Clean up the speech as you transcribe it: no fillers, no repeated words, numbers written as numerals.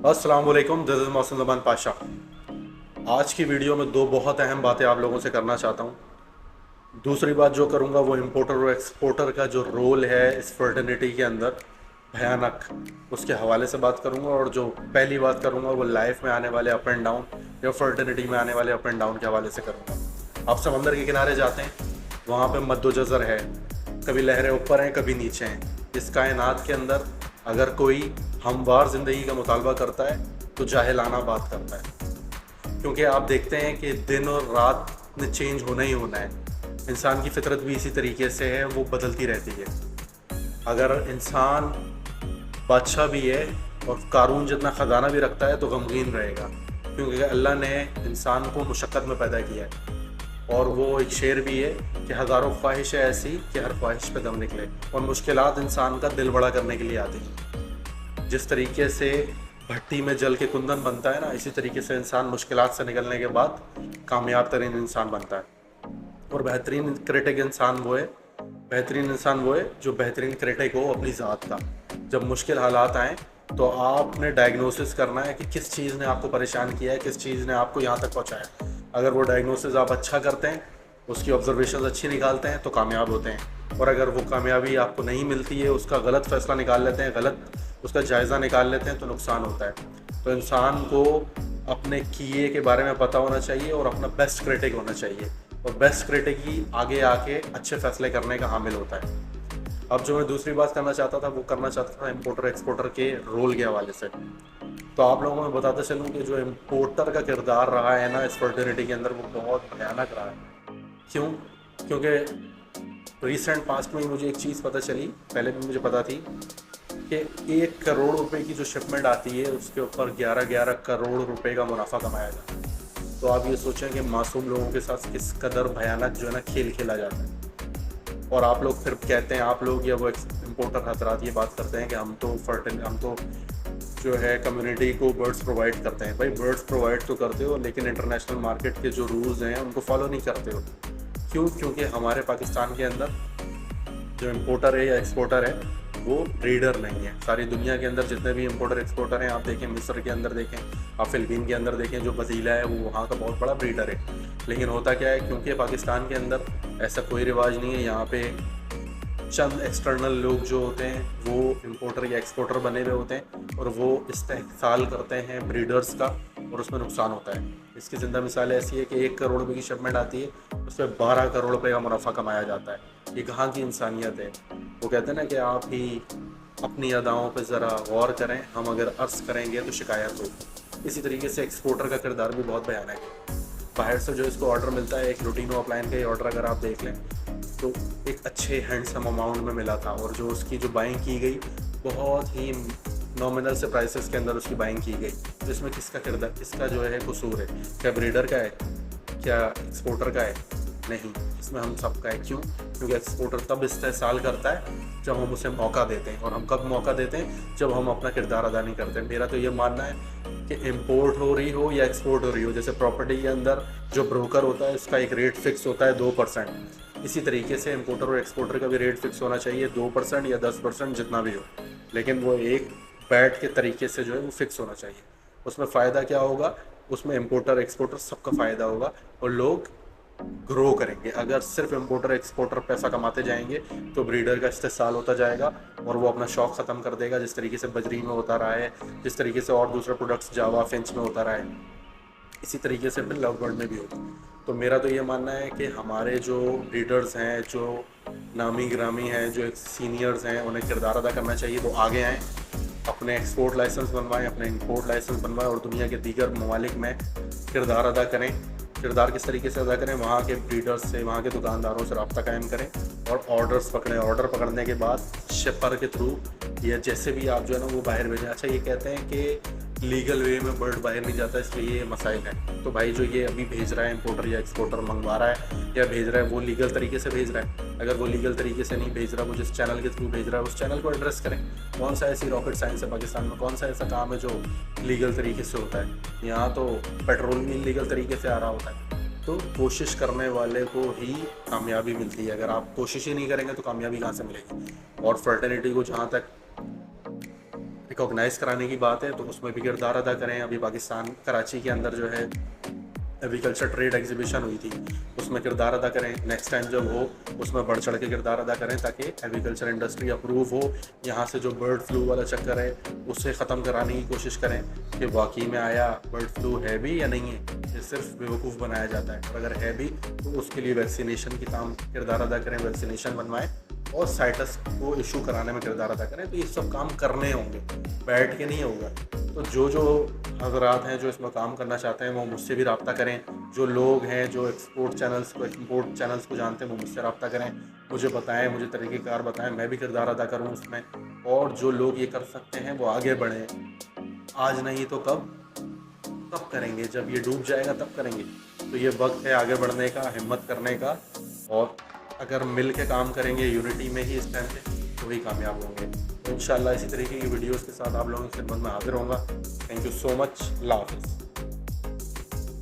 अस्सलाम वालेकुम, this is Mohsin ज़मान पाशा। आज की वीडियो में दो बहुत अहम बातें आप लोगों से करना चाहता हूँ। दूसरी बात जो करूँगा वो इम्पोर्टर और एक्सपोर्टर का जो रोल है इस फर्टिलिटी के अंदर, भयानक, उसके हवाले से बात करूँगा। और जो पहली बात करूँगा वो लाइफ में आने वाले अप एंड डाउन या फर्टिलिटी में आने वाले अप एंड डाउन के हवाले से करूँगा। आप समंदर के किनारे जाते हैं, वहाँ पे मद्दोजज़र है, कभी लहरें ऊपर हैं कभी नीचे हैं। इस कायनात के अंदर अगर कोई हमवार ज़िंदगी का मुतालबा करता है तो जाहिलाना बात करता है, क्योंकि आप देखते हैं कि दिन और रात ने चेंज होना ही होना है। इंसान की फितरत भी इसी तरीके से है, वो बदलती रहती है। अगर इंसान बादशाह भी है और कारून जितना ख़जाना भी रखता है तो गमगीन रहेगा, क्योंकि अल्लाह ने इंसान को मुशक्क़त में पैदा किया है। और वो एक शेर भी है कि हज़ारों ख्वाहिश है ऐसी कि हर ख्वाहिश पे दम निकले। और मुश्किलात इंसान का दिल बड़ा करने के लिए आती हैं। जिस तरीके से भट्टी में जल के कुंदन बनता है ना, इसी तरीके से इंसान मुश्किलात से निकलने के बाद कामयाब तरीन इंसान बनता है। और बेहतरीन इंसान वो है जो बेहतरीन क्रिटिक हो अपनी ज़ात का। जब मुश्किल हालात आएँ तो आपने डायग्नोसिस करना है कि किस चीज़ ने आपको परेशान किया है, किस चीज़ ने आपको यहाँ तक पहुँचाया। अगर वो डायग्नोसिस आप अच्छा करते हैं, उसकी ऑब्जर्वेशंस अच्छी निकालते हैं तो कामयाब होते हैं। और अगर वो कामयाबी आपको नहीं मिलती है, उसका गलत फ़ैसला निकाल लेते हैं, गलत उसका जायज़ा निकाल लेते हैं, तो नुकसान होता है। तो इंसान को अपने किए के बारे में पता होना चाहिए और अपना बेस्ट क्रिटिक होना चाहिए। और बेस्ट क्रिटिक ही आगे आके अच्छे फ़ैसले करने का हामिल होता है। अब जो मैं दूसरी बात करना चाहता था वो करना चाहता था इम्पोर्टर एक्सपोर्टर के रोल के हवाले से। तो आप लोगों को मैं बताता चलूँ कि जो इम्पोर्टर का किरदार रहा है ना इस फर्टिलिटी के अंदर, वो बहुत भयानक रहा है। क्यों? क्योंकि रिसेंट पास्ट में मुझे एक चीज़ पता चली, पहले भी मुझे पता थी, कि 1 करोड़ रुपए की जो शिपमेंट आती है उसके ऊपर 11-11 करोड़ रुपए का मुनाफा कमाया जाता है। तो आप ये सोचें कि मासूम लोगों के साथ किस कदर भयानक जो है ना खेल खेला जाता है। और आप लोग फिर कहते हैं, आप लोग या वो इम्पोर्टर हजरात ये बात करते हैं कि हम तो जो है कम्युनिटी को बर्ड्स प्रोवाइड करते हैं। भाई बर्ड्स प्रोवाइड तो करते हो, लेकिन इंटरनेशनल मार्केट के जो रूल्स हैं उनको फॉलो नहीं करते हो। क्यों? क्योंकि हमारे पाकिस्तान के अंदर जो इम्पोर्टर है या एक्सपोर्टर है वो ब्रीडर नहीं है। सारी दुनिया के अंदर जितने भी इम्पोर्टर एक्सपोर्टर हैं, आप देखें मिस्र के अंदर देखें, आप फिलिपीन के अंदर देखें, जो वजीला है वो वहाँ का बहुत बड़ा ब्रीडर है। लेकिन होता क्या है, क्योंकि पाकिस्तान के अंदर ऐसा कोई रिवाज नहीं है। यहाँ पे चंद एक्सटर्नल लोग जो होते हैं वो इम्पोर्टर या एक्सपोर्टर बने हुए होते हैं और वो इस्तेहसाल करते हैं ब्रीडर्स का, और उसमें नुकसान होता है। इसकी ज़िंदा मिसाल ऐसी है कि 1 करोड़ रुपये की शिपमेंट आती है, उसमें 12 करोड़ रुपये का मुनाफा कमाया जाता है। ये कहाँ की इंसानियत है? वो कहते हैं ना कि आप ही अपनी अदाओं पर ज़रा गौर करें, हम अगर अर्ज़ करेंगे तो शिकायत होगी। इसी तरीके से एक्सपोर्टर का किरदार भी बहुत भयानक है। बाहर से जो इसको ऑर्डर मिलता है, एक रूटीनो अपलाइन का ही ऑर्डर अगर आप देख लें तो एक अच्छे हैंडसम अमाउंट में मिला था, और जो उसकी जो बाइंग की गई बहुत ही नॉमिनल से प्राइसेस के अंदर उसकी बाइंग की गई। तो इसमें किसका किरदार, किसका जो है कसूर है? क्या ब्रीडर का है? क्या एक्सपोर्टर का है? नहीं, इसमें हम सबका है। क्यों? क्योंकि एक्सपोर्टर तब इस्तेहसाल करता है जब हम उसे मौका देते हैं, और हम कब मौका देते हैं? जब हम अपना किरदार अदा नहीं करते। मेरा तो ये मानना है कि इम्पोर्ट हो रही हो या एक्सपोर्ट हो रही हो, जैसे प्रॉपर्टी के अंदर जो ब्रोकर होता है उसका एक रेट फिक्स होता है 2%, इसी तरीके से इम्पोर्टर और एक्सपोर्टर का भी रेट फिक्स होना चाहिए 2% या 10%, जितना भी हो। लेकिन वो एक बैट के तरीके से जो है वो फिक्स होना चाहिए। उसमें फ़ायदा क्या होगा? उसमें इम्पोर्टर एक्सपोर्टर सबका फ़ायदा होगा और लोग ग्रो करेंगे। अगर सिर्फ इम्पोर्टर एक्सपोर्टर पैसा कमाते जाएंगे तो ब्रीडर का इस्तेसाल होता जाएगा और वो अपना शौक़ ख़त्म कर देगा, जिस तरीके से बजरी में होता रहा है, जिस तरीके से और दूसरे प्रोडक्ट्स जावा फिंच में होता रहा है, इसी तरीके से फिर लव बर्ड में भी होगा। तो मेरा तो ये मानना है कि हमारे जो ब्रीडर्स हैं, जो नामी ग्रामी हैं, जो सीनियर्स हैं, उन्हें किरदार अदा करना चाहिए। वो आगे आएँ, अपने एक्सपोर्ट लाइसेंस बनवाएं, अपने इंपोर्ट लाइसेंस बनवाएं और दुनिया के दीगर ममालिक में किरदार अदा करें। किरदार किस तरीके से अदा करें? वहाँ के ब्रीडर्स से, वहाँ के दुकानदारों से रब्ता कायम करें और ऑर्डर्स पकड़ें। ऑर्डर पकड़ने के बाद शिपर के थ्रू या जैसे भी आप जो है ना वो बाहर भेजें। अच्छा, ये कहते हैं कि लीगल वे में बर्ड बाहर नहीं जाता, इसलिए ये मसाइल है। तो भाई जो ये अभी भेज रहा है इम्पोर्टर या एक्सपोर्टर, मंगवा रहा है या भेज रहा है, वो लीगल तरीके से भेज रहा है? अगर वो लीगल तरीके से नहीं भेज रहा, वो जिस चैनल के थ्रू भेज रहा है उस चैनल को एड्रेस करें। कौन सा ऐसी रॉकेट साइंस है पाकिस्तान में? कौन सा ऐसा काम है जो लीगल तरीके से होता है? यहाँ तो पेट्रोल भी लीगल तरीके से आ रहा होता है। तो कोशिश करने वाले को ही कामयाबी मिलती है। अगर आप कोशिश ही नहीं करेंगे तो कामयाबी कहाँ से मिलेगी? और फर्टिलिटी को जहाँ तक रिकॉग्नाइज़ कराने की बात है तो उसमें भी किरदार अदा करें। अभी पाकिस्तान कराची के अंदर जो है एग्रीकल्चर ट्रेड एग्जीबिशन हुई थी, उसमें किरदार अदा करें। नेक्स्ट टाइम जब हो उसमें बढ़ चढ़ के किरदार अदा करें ताकि एग्रीकल्चर इंडस्ट्री अप्रूव हो। यहाँ से जो बर्ड फ्लू वाला चक्कर है उसे ख़त्म कराने की कोशिश करें कि वाकई में आया बर्ड फ्लू है भी या नहीं है, ये सिर्फ बेवकूफ़ बनाया जाता है। और अगर है भी तो उसके लिए वैक्सीनेशन की काम किरदार अदा करें, वैक्सीनेशन बनवाएं और साइटस को इशू कराने में किरदार अदा करें। तो ये सब काम करने होंगे, बैठ के नहीं होगा। तो जो हज़रात हैं जो इसमें काम करना चाहते हैं वो मुझसे भी रब्ता करें। जो लोग हैं जो एक्सपोर्ट चैनल्स को इम्पोर्ट चैनल्स को जानते हैं वो मुझसे रब्ता करें, मुझे बताएं, मुझे तरीक़ेकार बताएं, मैं भी किरदार अदा करूं उसमें। और जो लोग ये कर सकते हैं वो आगे बढ़ें। आज नहीं तो कब करेंगे? जब ये डूब जाएगा तब करेंगे। तो ये वक्त है आगे बढ़ने का, हिम्मत करने का। और अगर मिल के काम करेंगे यूनिटी में ही इस टाइम पे तो वही कामयाब होंगे। तो इंशाल्लाह इसी तरीके की वीडियोस के साथ आप लोगों की खिदमत में हाजिर होऊंगा। Thank you so much. अल्लाह हाफ़िज़।